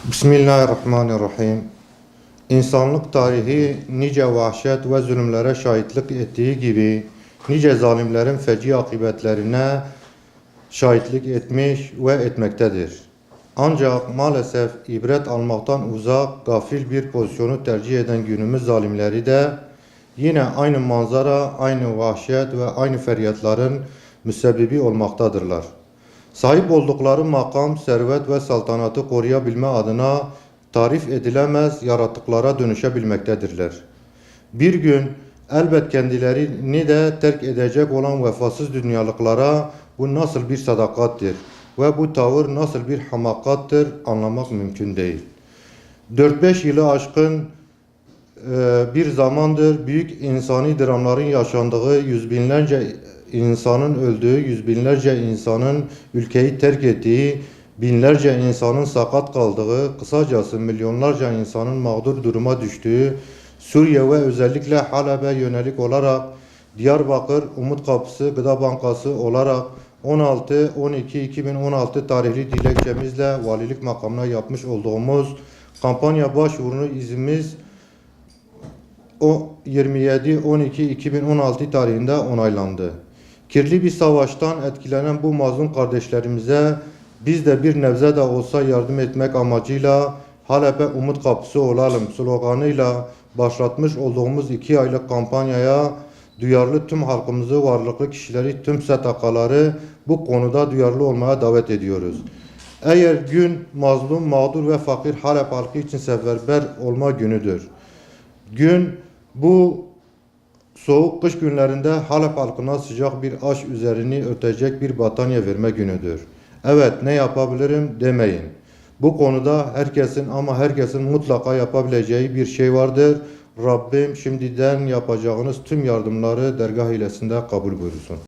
Bismillahirrahmanirrahim. İnsanlık tarihi nice vahşet ve zulümlere şahitlik ettiği gibi nice zalimlerin feci akıbetlerine şahitlik etmiş ve etmektedir. Ancak maalesef ibret almaktan uzak, gafil bir pozisyonu tercih eden günümüz zalimleri de yine aynı manzara, aynı vahşet ve aynı feryatların müsebbibi olmaktadırlar. Sahip oldukları makam, servet ve saltanatı koruyabilme adına tarif edilemez yaratıklara dönüşebilmektedirler. Bir gün elbet kendilerini de terk edecek olan vefasız dünyalıklara bu nasıl bir sadakattir ve bu tavır nasıl bir hamakattır anlamak mümkün değil. 4-5 yılı aşkın bir zamandır büyük insani dramların yaşandığı, yüz binlerce insanın öldüğü, yüz binlerce insanın ülkeyi terk ettiği, binlerce insanın sakat kaldığı, kısacası milyonlarca insanın mağdur duruma düştüğü Suriye ve özellikle Halep'e yönelik olarak Diyarbakır Umut Kapısı Gıda Bankası olarak 16-12-2016 tarihli dilekçemizle valilik makamına yapmış olduğumuz kampanya başvurunu izimiz 27-12-2016 tarihinde onaylandı. Kirli bir savaştan etkilenen bu mazlum kardeşlerimize biz de bir nebze de olsa yardım etmek amacıyla Halep'e umut kapısı olalım sloganıyla başlatmış olduğumuz 2 aylık kampanyaya duyarlı tüm halkımızı, varlıklı kişileri, tüm STK'ları bu konuda duyarlı olmaya davet ediyoruz. Eğer gün mazlum, mağdur ve fakir Halep halkı için seferber olma günüdür. Gün bu soğuk kış günlerinde Halep halkına sıcak bir aş üzerini örtecek bir battaniye verme günüdür. Evet, ne yapabilirim demeyin. Bu konuda herkesin mutlaka yapabileceği bir şey vardır. Rabbim şimdiden yapacağınız tüm yardımları dergah hilesinde kabul buyursun.